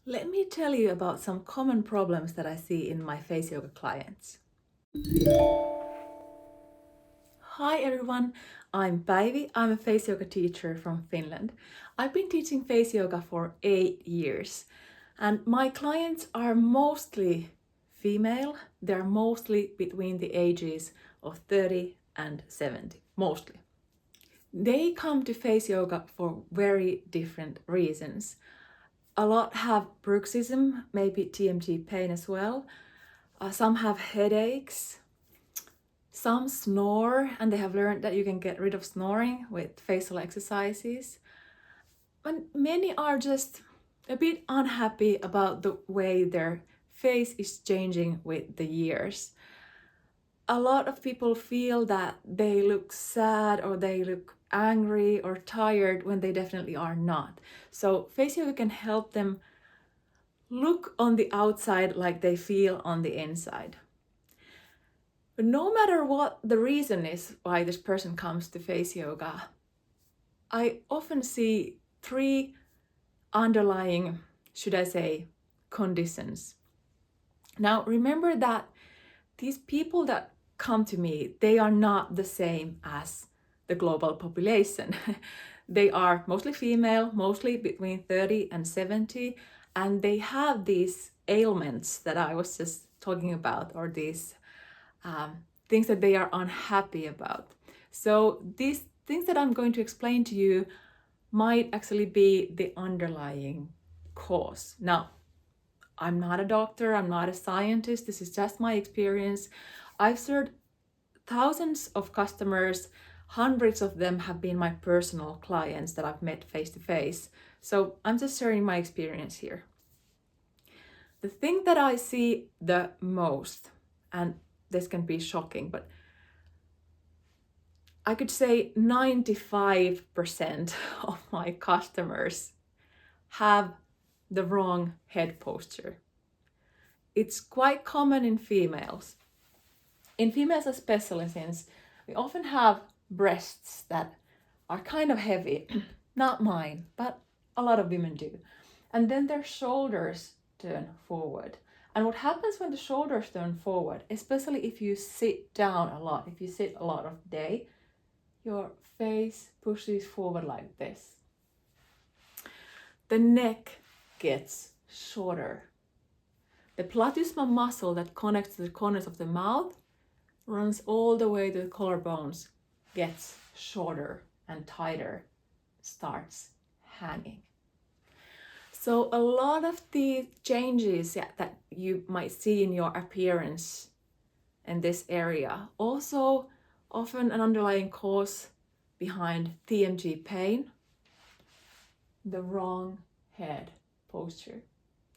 Let me tell you about some common problems that I see in my face yoga clients. Hi everyone, I'm Päivi. I'm a face yoga teacher from Finland. I've been teaching face yoga for 8 years and my clients are mostly female. They're mostly between the ages of 30 and 70, mostly. They come to face yoga for very different reasons. A lot have bruxism, maybe TMJ pain as well. Some have headaches. Some snore, and they have learned that you can get rid of snoring with facial exercises. And many are just a bit unhappy about the way their face is changing with the years. A lot of people feel that they look sad or they look angry or tired when they definitely are not. So face yoga can help them look on the outside like they feel on the inside. But no matter what the reason is why this person comes to face yoga, I often see 3 underlying, should I say, conditions. Now, remember that these people that come to me, they are not the same as the global population. They are mostly female, mostly between 30 and 70, and they have these ailments that I was just talking about, or these things that they are unhappy about. So these things that I'm going to explain to you might actually be the underlying cause. Now, I'm not a doctor, I'm not a scientist, this is just my experience. I've served thousands of customers, hundreds of them have been my personal clients that I've met face to face. So I'm just sharing my experience here. The thing that I see the most, and this can be shocking, but I could say 95% of my customers have the wrong head posture. It's quite common in females. In females especially, since we often have breasts that are kind of heavy, not mine, but a lot of women do. And then their shoulders turn forward. And what happens when the shoulders turn forward, especially if you sit down a lot, if you sit a lot of the day, your face pushes forward like this. The neck gets shorter. The platysma muscle that connects to the corners of the mouth runs all the way to the collarbones, gets shorter and tighter, starts hanging. So a lot of the changes that you might see in your appearance in this area, also often an underlying cause behind TMJ pain, the wrong head posture.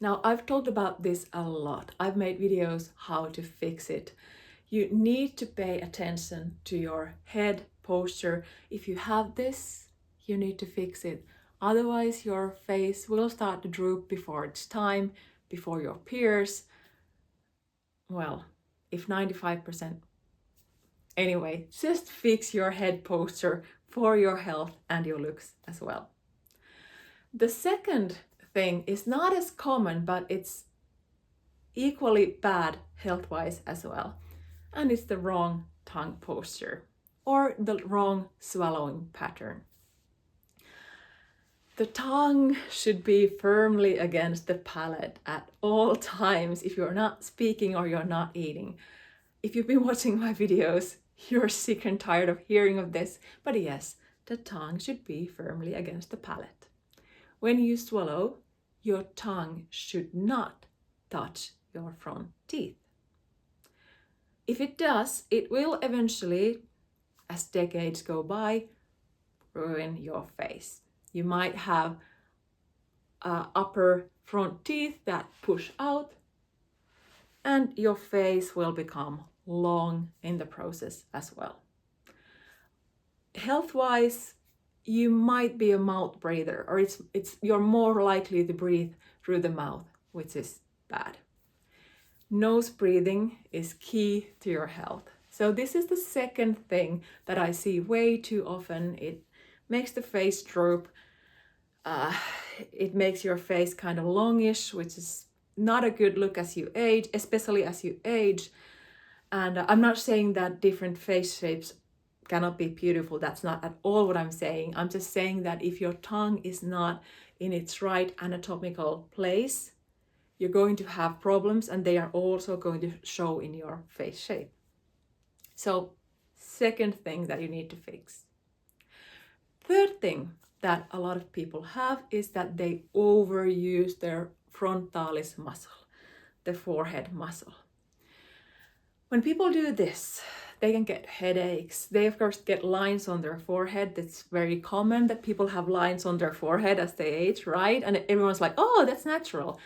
Now, I've talked about this a lot. I've made videos how to fix it. You need to pay attention to your head posture. If you have this, you need to fix it. Otherwise, your face will start to droop before it's time, before your peers. Well, if 95%. Anyway, just fix your head posture for your health and your looks as well. The second thing is not as common, but it's equally bad health-wise as well. And it's the wrong tongue posture or the wrong swallowing pattern. The tongue should be firmly against the palate at all times if you're not speaking or you're not eating. If you've been watching my videos, you're sick and tired of hearing of this, but yes, the tongue should be firmly against the palate. When you swallow, your tongue should not touch your front teeth. If it does, it will eventually, as decades go by, ruin your face. You might have upper front teeth that push out, and your face will become long in the process as well. Health-wise, you might be a mouth breather, or you're more likely to breathe through the mouth, which is bad. Nose breathing is key to your health. So this is the second thing that I see way too often. It makes the face droop. it makes your face kind of longish, which is not a good look as you age, especially as you age. And I'm not saying that different face shapes cannot be beautiful. That's not at all what I'm saying. I'm just saying that if your tongue is not in its right anatomical place, you're going to have problems, and they are also going to show in your face shape. So, second thing that you need to fix. Third thing that a lot of people have is that they overuse their frontalis muscle, the forehead muscle. When people do this, they can get headaches. They, of course, get lines on their forehead. That's very common that people have lines on their forehead as they age, right? And everyone's like, oh, that's natural.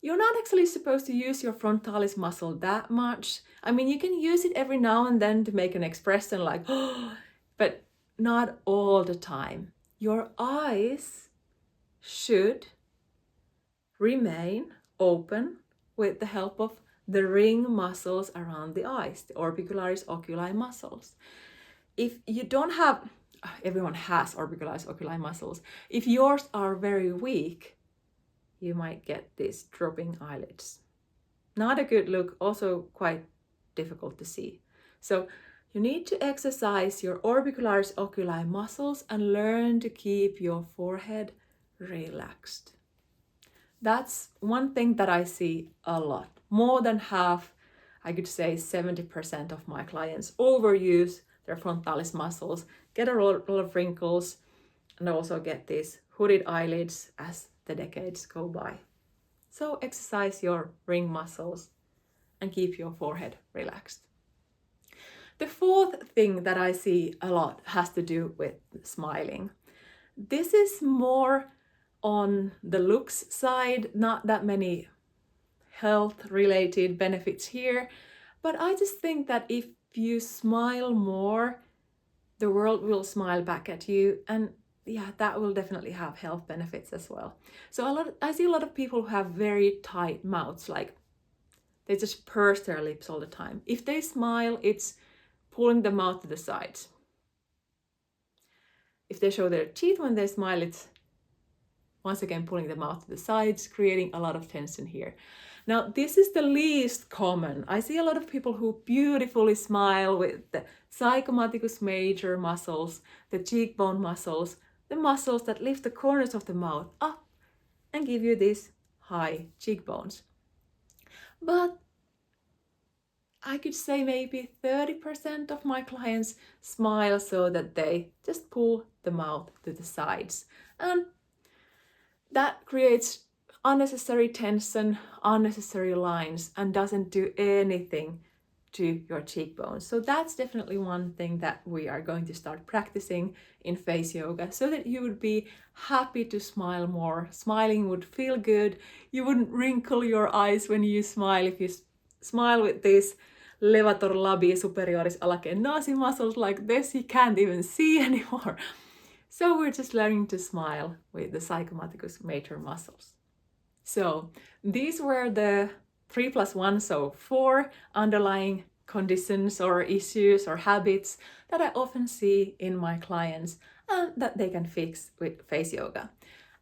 You're not actually supposed to use your frontalis muscle that much. I mean, you can use it every now and then to make an expression like, oh, but not all the time. Your eyes should remain open with the help of the ring muscles around the eyes, the orbicularis oculi muscles. If you don't have, everyone has orbicularis oculi muscles. If yours are very weak, you might get these drooping eyelids. Not a good look, also quite difficult to see. So you need to exercise your orbicularis oculi muscles and learn to keep your forehead relaxed. That's one thing that I see a lot. More than half, I could say 70% of my clients overuse their frontalis muscles, get a lot of wrinkles, and also get these hooded eyelids as the decades go by. So exercise your ring muscles and keep your forehead relaxed. The fourth thing that I see a lot has to do with smiling. This is more on the looks side, not that many health related benefits here, but I just think that if you smile more, the world will smile back at you, and yeah, that will definitely have health benefits as well. So I see a lot of people who have very tight mouths, like they just purse their lips all the time. If they smile, it's pulling the mouth to the sides. If they show their teeth when they smile, it's once again pulling the mouth to the sides, creating a lot of tension here. Now, this is the least common. I see a lot of people who beautifully smile with the zygomaticus major muscles, the cheekbone muscles, the muscles that lift the corners of the mouth up and give you these high cheekbones. But I could say maybe 30% of my clients smile so that they just pull the mouth to the sides. And that creates unnecessary tension, unnecessary lines, and doesn't do anything to your cheekbones. So that's definitely one thing that we are going to start practicing in face yoga, so that you would be happy to smile more. Smiling would feel good. You wouldn't wrinkle your eyes when you smile. If you smile with this levator labii superioris alaceae nasi muscles like this, you can't even see anymore. So we're just learning to smile with the zygomaticus major muscles. So these were the 3+1, so 4 underlying conditions or issues or habits that I often see in my clients and that they can fix with face yoga.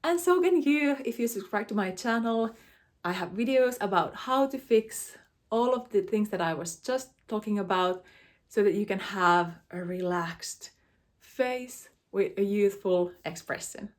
And so can you if you subscribe to my channel. I have videos about how to fix all of the things that I was just talking about so that you can have a relaxed face with a youthful expression.